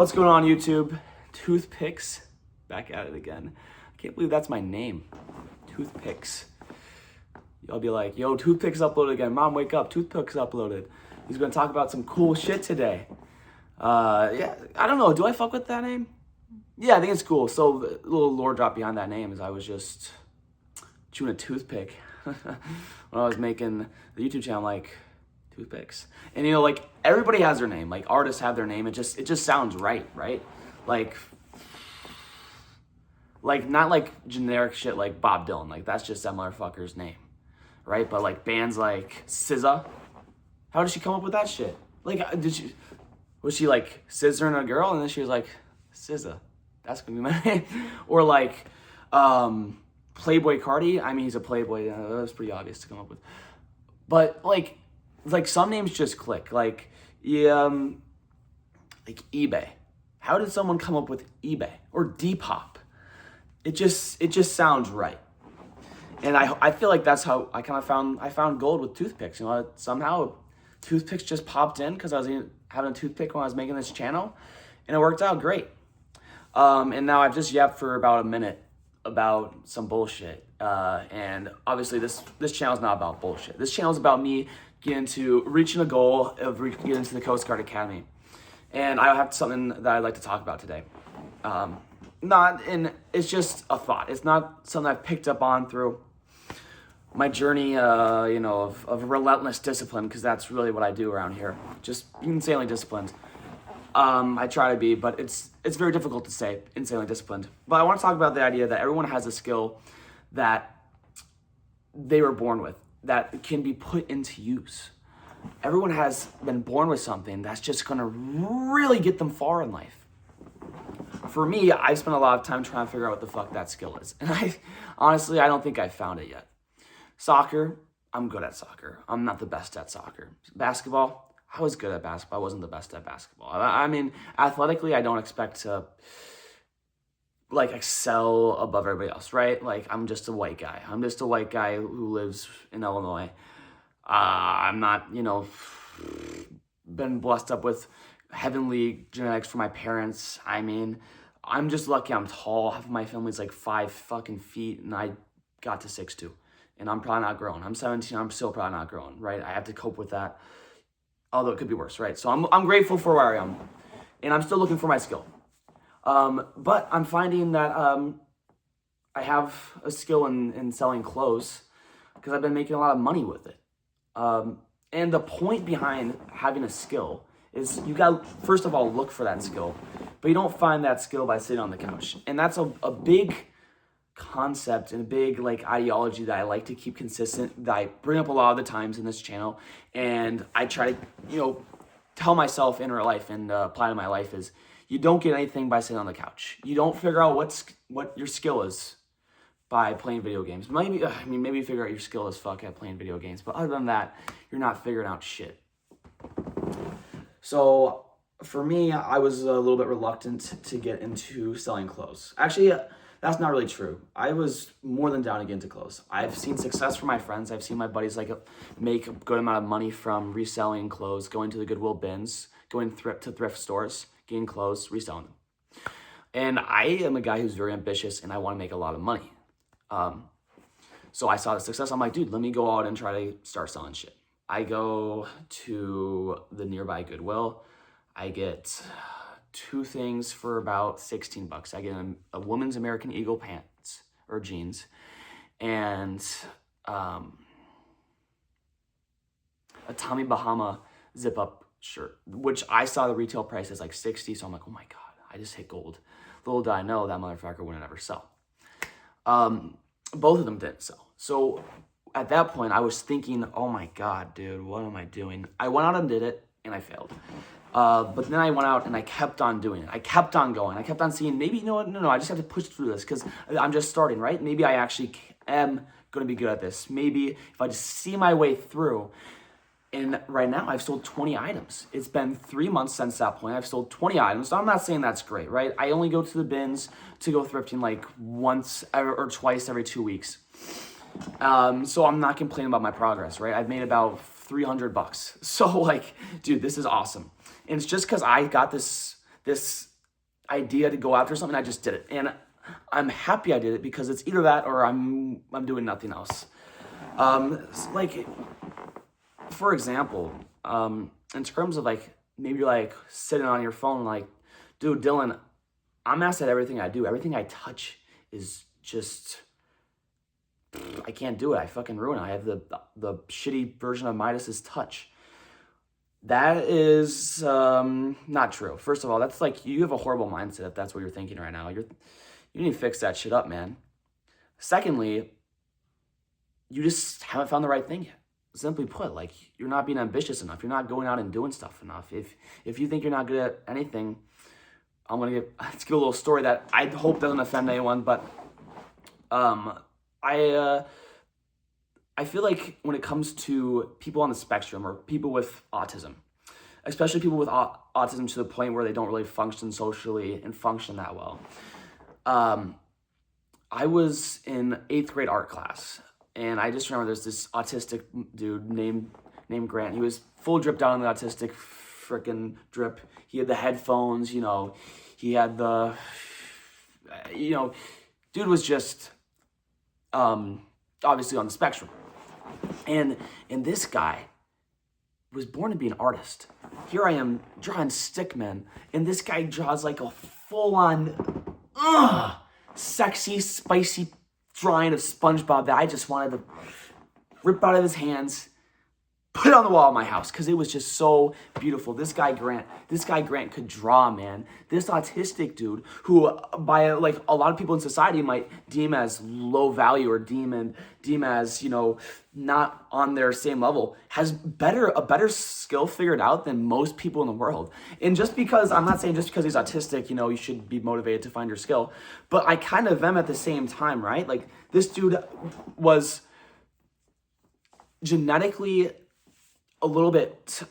What's going on, YouTube? Toothpicks, back at it again. I can't believe that's my name, Toothpicks. Y'all be like, yo, Toothpicks uploaded again. Mom, wake up, Toothpicks uploaded. He's gonna talk about some cool shit today. Yeah, I don't know, do I fuck with that name? Yeah, I think it's cool. So the little lore drop behind that name is I was just chewing a toothpick when I was making the YouTube channel, like, toothpicks. And you know, like, everybody has their name. Like, artists have their name. It just sounds right? Like not like generic shit like Bob Dylan. Like, that's just that motherfucker's name, right? But like bands like SZA, how did she come up with that shit? Like, was she like scissoring a girl and then she was like, SZA, that's gonna be my name? Or like Playboy Cardi. I mean, he's a playboy. That was pretty obvious to come up with. But like some names just click. Like, like eBay. How did someone come up with eBay or Depop? It just sounds right. And I feel like that's how I kind of found gold with toothpicks. You know, somehow toothpicks just popped in because I was having a toothpick when I was making this channel, and it worked out great. And now I've just yapped for about a minute about some bullshit. And obviously this channel is not about bullshit. This channel is about me reaching a goal of getting into the Coast Guard Academy. And I have something that I'd like to talk about today. It's just a thought. It's not something I've picked up on through my journey, of relentless discipline, because that's really what I do around here. Just insanely disciplined. I try to be, but it's very difficult to say insanely disciplined. But I want to talk about the idea that everyone has a skill that they were born with that can be put into use. Everyone has been born with something that's just gonna really get them far in life. For me, I've spent a lot of time trying to figure out what the fuck that skill is. And I don't think I've found it yet. Soccer, I'm good at soccer. I'm not the best at soccer. Basketball, I was good at basketball. I wasn't the best at basketball. I mean, athletically, I don't expect to like excel above everybody else, right? Like, I'm just a white guy. I'm just a white guy who lives in Illinois. I'm not, been blessed up with heavenly genetics from my parents. I mean, I'm just lucky I'm tall. Half of my family's like 5 fucking feet, and I got to 6'2". And I'm probably not growing. I'm 17, I'm still probably not growing, right? I have to cope with that, although it could be worse, right? So I'm grateful for where I am, and I'm still looking for my skill. But I'm finding that I have a skill in selling clothes because I've been making a lot of money with it. And the point behind having a skill is you got to, first of all, look for that skill, but you don't find that skill by sitting on the couch. And that's a big concept and a big like ideology that I like to keep consistent, that I bring up a lot of the times in this channel. And I try to, tell myself in real life and apply to my life is you don't get anything by sitting on the couch. You don't figure out what your skill is by playing video games. Maybe you figure out your skill as fuck at playing video games, but other than that, you're not figuring out shit. So for me, I was a little bit reluctant to get into selling clothes. Actually, that's not really true. I was more than down to get into clothes. I've seen success from my friends. I've seen my buddies make a good amount of money from reselling clothes, going to the Goodwill bins, going to thrift stores, getting clothes, reselling them. And I am a guy who's very ambitious, and I want to make a lot of money. So I saw the success. I'm like, dude, let me go out and try to start selling shit. I go to the nearby Goodwill. I get 2 things for about $16. I get a woman's American Eagle pants or jeans and a Tommy Bahama zip-up shirt, which I saw the retail price as like $60. So I'm like, oh my God, I just hit gold. Little did I know that motherfucker wouldn't ever sell. Both of them didn't sell. So at that point, I was thinking, oh my God, dude, what am I doing? I went out and did it, and I failed. But then I went out and I kept on doing it. I kept on going. I kept on seeing, maybe, no, I just have to push through this because I'm just starting, right? Maybe I actually am going to be good at this. Maybe if I just see my way through. And right now, I've sold 20 items. It's been 3 months since that point. I've sold 20 items. So I'm not saying that's great, right? I only go to the bins to go thrifting like once or twice every 2 weeks. So I'm not complaining about my progress, right? I've made about $300. So like, dude, this is awesome. And it's just because I got this idea to go after something. I just did it, and I'm happy I did it because it's either that or I'm doing nothing else. Like, for example, in terms of like maybe you're like sitting on your phone, like, dude, Dylan, I'm asked at everything I do. Everything I touch is just, I can't do it. I fucking ruin it. I have the shitty version of Midas's touch. That is not true. First of all, that's like, you have a horrible mindset if that's what you're thinking right now. You need to fix that shit up, man. Secondly, you just haven't found the right thing yet. Simply put, like, you're not being ambitious enough. You're not going out and doing stuff enough. If you think you're not good at anything, let's give a little story that I hope doesn't offend anyone, but I feel like when it comes to people on the spectrum or people with autism, especially people with autism to the point where they don't really function socially and function that well. I was in 8th grade art class, and I just remember there's this autistic dude named Grant. He was full drip down on the autistic freaking drip. He had the headphones, he had the, dude was just obviously on the spectrum. And this guy was born to be an artist. Here I am drawing stickmen, and this guy draws like a full-on, sexy, spicy drawing of SpongeBob that I just wanted to rip out of his hands, put it on the wall of my house because it was just so beautiful. This guy Grant could draw, man. This autistic dude, who by like a lot of people in society might deem as low value or deem as not on their same level, has a better skill figured out than most people in the world. And I'm not saying just because he's autistic, you should be motivated to find your skill, but I kind of am at the same time, right? Like, this dude was genetically a little bit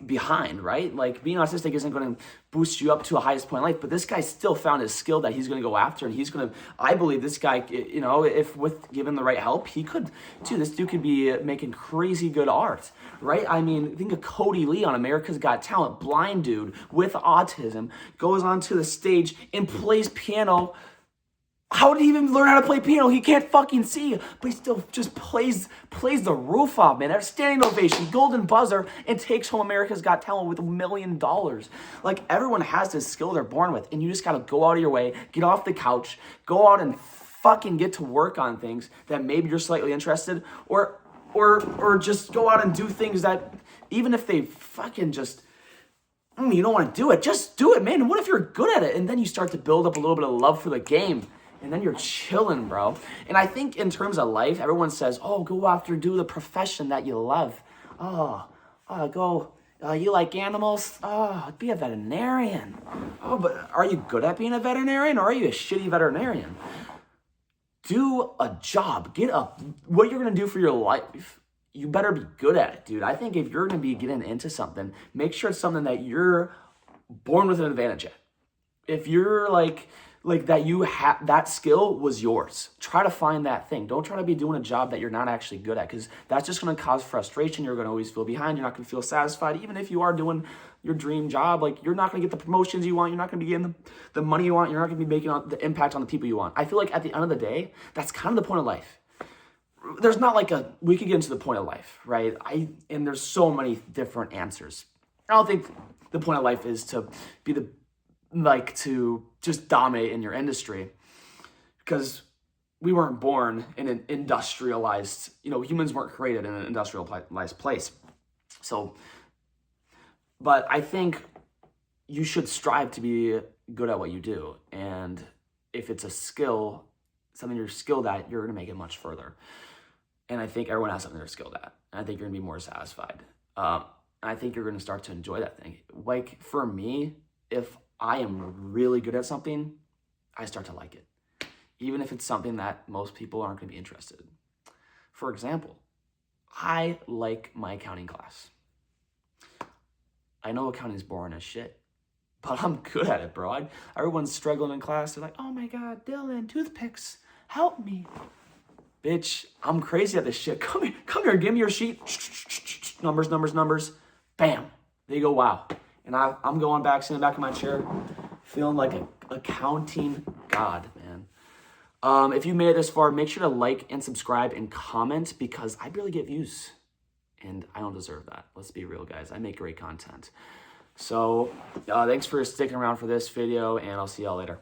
behind, right? Like, being autistic isn't going to boost you up to a highest point in life, but this guy still found his skill that he's going to go after, and I believe this guy, if given the right help, this dude could be making crazy good art, right? I mean, think of Cody Lee on America's Got Talent, blind dude with autism, goes onto the stage and plays piano. How did he even learn how to play piano? He can't fucking see, but he still just plays the roof off, man. Standing ovation, golden buzzer, and takes home America's Got Talent with $1 million. Like, everyone has this skill they're born with, and you just gotta go out of your way, get off the couch, go out and fucking get to work on things that maybe you're slightly interested, or just go out and do things that, even if they fucking just, you don't want to do it, just do it, man. And what if you're good at it? And then you start to build up a little bit of love for the game. And then you're chilling, bro. And I think in terms of life, everyone says, go after, do the profession that you love. You like animals? Be a veterinarian. But are you good at being a veterinarian, or are you a shitty veterinarian? Do a job. What you're going to do for your life, you better be good at it, dude. I think if you're going to be getting into something, make sure it's something that you're born with an advantage at. If you're like that, you have that skill was yours. Try to find that thing. Don't try to be doing a job that you're not actually good at, because that's just going to cause frustration. You're going to always feel behind. You're not going to feel satisfied. Even if you are doing your dream job, like, you're not going to get the promotions you want. You're not going to be getting the money you want. You're not going to be making the impact on the people you want. I feel like at the end of the day, that's kind of the point of life. There's not like we could get into the point of life, right? And there's so many different answers. I don't think the point of life is to be to just dominate in your industry, because we weren't born in an industrialized, humans weren't created in an industrialized place. So, but I think you should strive to be good at what you do. And if it's a skill, something you're skilled at, you're going to make it much further. And I think everyone has something they're skilled at. And I think you're going to be more satisfied. I think you're going to start to enjoy that thing. Like, for me, if I am really good at something, I start to like it, even if it's something that most people aren't going to be interested in. For example, I like my accounting class. I know accounting is boring as shit, but I'm good at it, bro. Everyone's struggling in class. They're like, oh my God, Dylan, toothpicks, help me. Bitch, I'm crazy at this shit. Come here, give me your sheet. Numbers. Bam. They go, wow. And I'm going back, sitting back in my chair, feeling like accounting god, man. If you made it this far, make sure to like and subscribe and comment, because I barely get views and I don't deserve that. Let's be real, guys. I make great content. So thanks for sticking around for this video, and I'll see y'all later.